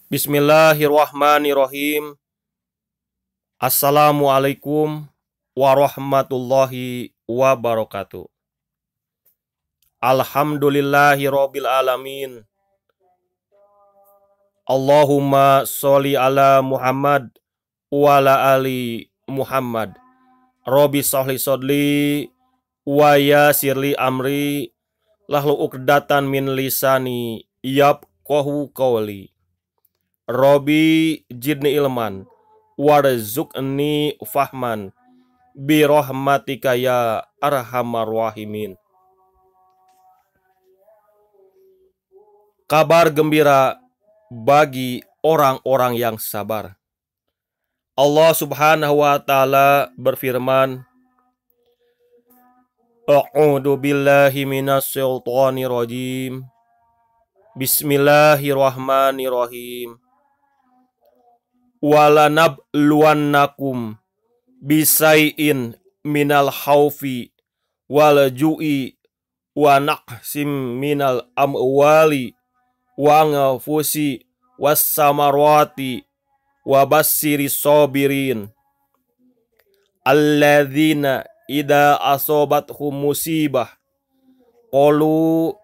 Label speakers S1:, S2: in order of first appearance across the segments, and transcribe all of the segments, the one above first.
S1: Bismillahirrahmanirrahim. Assalamualaikum warahmatullahi wabarakatuh. Alhamdulillahirabbil alamin. Allahumma sholli ala Muhammad wa ala ali Muhammad. Rabbi sholli sodli wa yassirli amri lahlu uqdatan min lisani yafqahu qawli. Rabbi jidni ilman warzuqni fahman bi rahmatika ya arhamar rahimin. Kabar gembira bagi orang-orang yang sabar. Allah Subhanahu wa taala berfirman, A'udzu billahi minasy syaithanir rajim. Bismillahirrahmanirrahim. Walanabluwannakum bisai'in minal khaufi wal ju'i wa naqsim minal amwali wa anfusi was samarati wa bassiris sabirin alladzina idza asobathum musibah qalu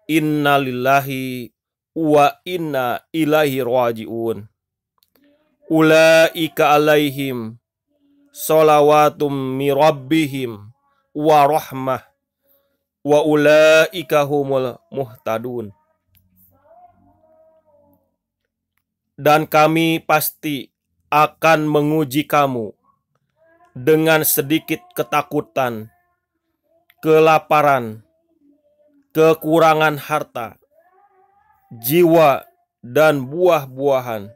S1: inna lillahi wa inna ilaihi raji'un. Ulaika alaihim sholawatum mirabbihim wa rahmah wa ulaika humul muhtadun. Dan kami pasti akan menguji kamu dengan sedikit ketakutan, kelaparan, kekurangan harta, jiwa, dan buah-buahan.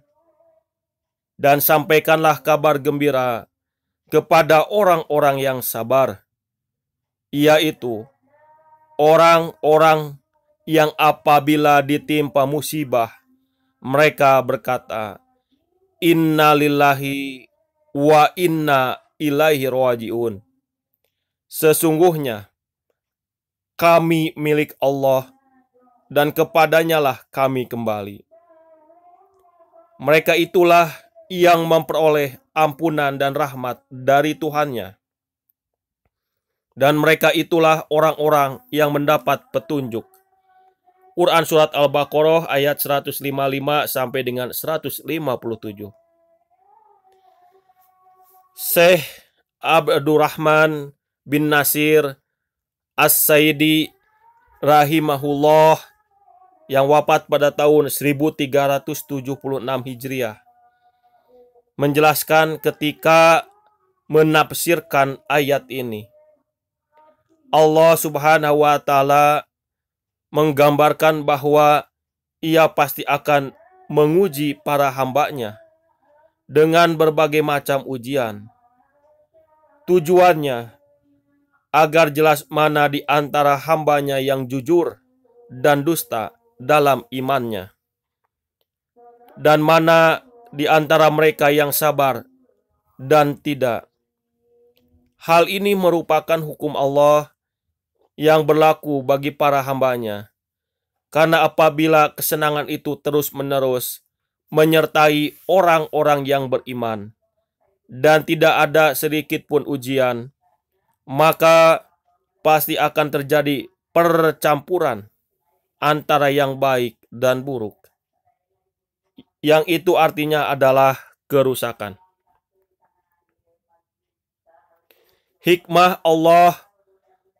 S1: Dan sampaikanlah kabar gembira kepada orang-orang yang sabar, yaitu orang-orang yang apabila ditimpa musibah, mereka berkata, Inna lillahi wa inna ilaihi raji'un. Sesungguhnya kami milik Allah dan kepadanyalah kami kembali. Mereka itulah yang memperoleh ampunan dan rahmat dari Tuhannya. Dan mereka itulah orang-orang yang mendapat petunjuk. Quran Surat Al-Baqarah ayat 155 sampai dengan 157. Syekh Abdurrahman bin Nasir As-Saidi rahimahullah yang wafat pada tahun 1376 Hijriah menjelaskan ketika menafsirkan ayat ini. Allah Subhanahu wa taala menggambarkan bahwa ia pasti akan menguji para hambanya dengan berbagai macam ujian. Tujuannya agar jelas mana di antara hambanya yang jujur dan dusta dalam imannya, dan mana di antara mereka yang sabar dan tidak. Hal ini merupakan hukum Allah yang berlaku bagi para hambanya. Karena apabila kesenangan itu terus-menerus menyertai orang-orang yang beriman dan tidak ada sedikit pun ujian, maka pasti akan terjadi percampuran antara yang baik dan buruk. Yang itu artinya adalah kerusakan. Hikmah Allah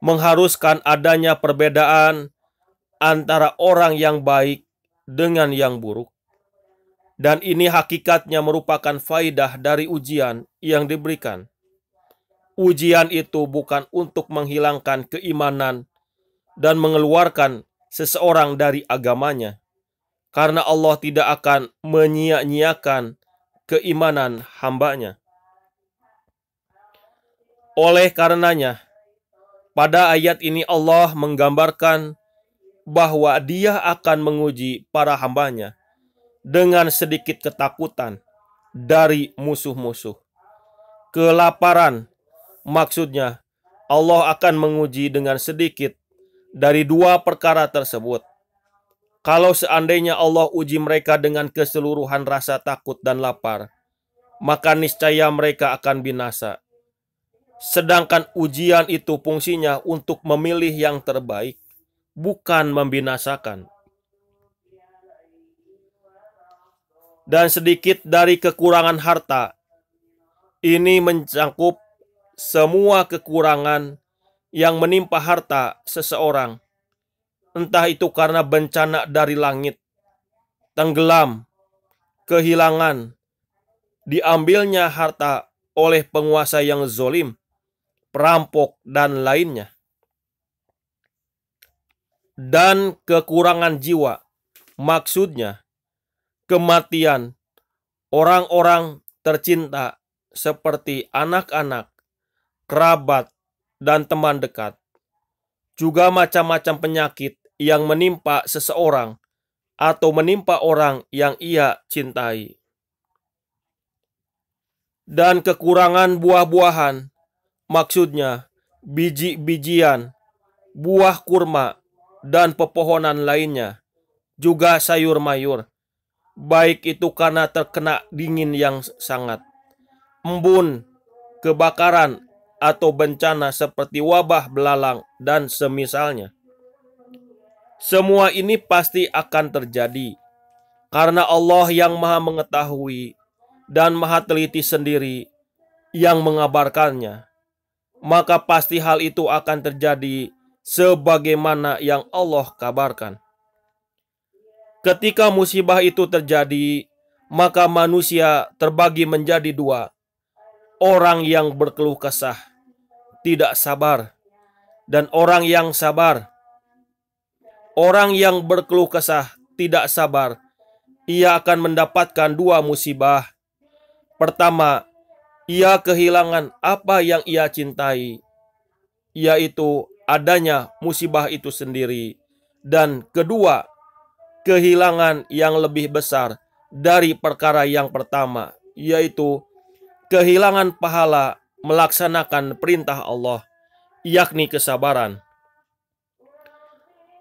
S1: mengharuskan adanya perbedaan antara orang yang baik dengan yang buruk. Dan ini hakikatnya merupakan faidah dari ujian yang diberikan. Ujian itu bukan untuk menghilangkan keimanan dan mengeluarkan seseorang dari agamanya. Karena Allah tidak akan menyia-nyiakan keimanan hambanya. Oleh karenanya, pada ayat ini Allah menggambarkan bahwa Dia akan menguji para hambanya dengan sedikit ketakutan dari musuh-musuh. Kelaparan, maksudnya Allah akan menguji dengan sedikit dari dua perkara tersebut. Kalau seandainya Allah uji mereka dengan keseluruhan rasa takut dan lapar, maka niscaya mereka akan binasa. Sedangkan ujian itu fungsinya untuk memilih yang terbaik, bukan membinasakan. Dan sedikit dari kekurangan harta, ini mencakup semua kekurangan yang menimpa harta seseorang, entah itu karena bencana dari langit, tenggelam, kehilangan, diambilnya harta oleh penguasa yang zolim, perampok, dan lainnya. Dan kekurangan jiwa, maksudnya kematian orang-orang tercinta seperti anak-anak, kerabat, dan teman dekat. Juga macam-macam penyakit yang menimpa seseorang atau menimpa orang yang ia cintai. Dan kekurangan buah-buahan, maksudnya biji-bijian, buah kurma, dan pepohonan lainnya, juga sayur-mayur, baik itu karena terkena dingin yang sangat, embun, kebakaran, atau bencana seperti wabah belalang dan semisalnya. Semua ini pasti akan terjadi, karena Allah yang Maha Mengetahui dan Maha Teliti sendiri yang mengabarkannya. Maka pasti hal itu akan terjadi sebagaimana yang Allah kabarkan. Ketika musibah itu terjadi, maka manusia terbagi menjadi dua. Orang yang berkeluh kesah, tidak sabar, dan orang yang sabar. Orang yang berkeluh kesah, tidak sabar, ia akan mendapatkan dua musibah. Pertama, ia kehilangan apa yang ia cintai, yaitu adanya musibah itu sendiri. Dan kedua, kehilangan yang lebih besar dari perkara yang pertama, yaitu kehilangan pahala melaksanakan perintah Allah, yakni kesabaran.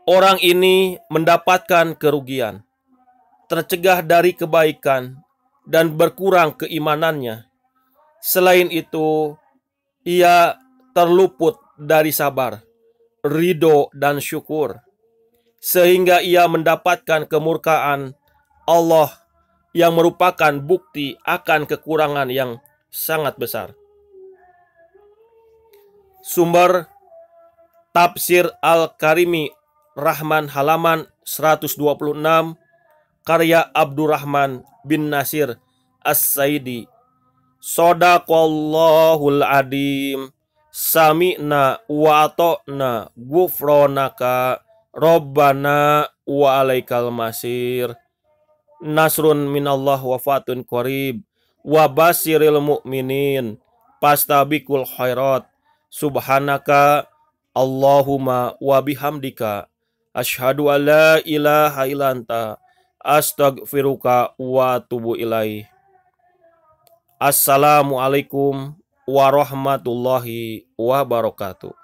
S1: Orang ini mendapatkan kerugian, tercegah dari kebaikan, dan berkurang keimanannya. Selain itu, ia terluput dari sabar, ridho, dan syukur, sehingga ia mendapatkan kemurkaan Allah yang merupakan bukti akan kekurangan yang sangat besar. Sumber Tafsir Al-Karimi Rahman halaman 126, karya Abdurrahman bin Nasir As-Saidi. Shadaqallahul adim. Sami'na wa ata'na ghufranaka Rabbana wa alaikal masir. Nasrun minallah wa fatun qarib. Wa basiril mu'minin. Pastabikul khairat. Subhanaka Allahumma wa bihamdika. Asyhadu an la ilaha illa anta. Astaghfiruka wa atubu ilaih. Assalamualaikum warahmatullahi wabarakatuh.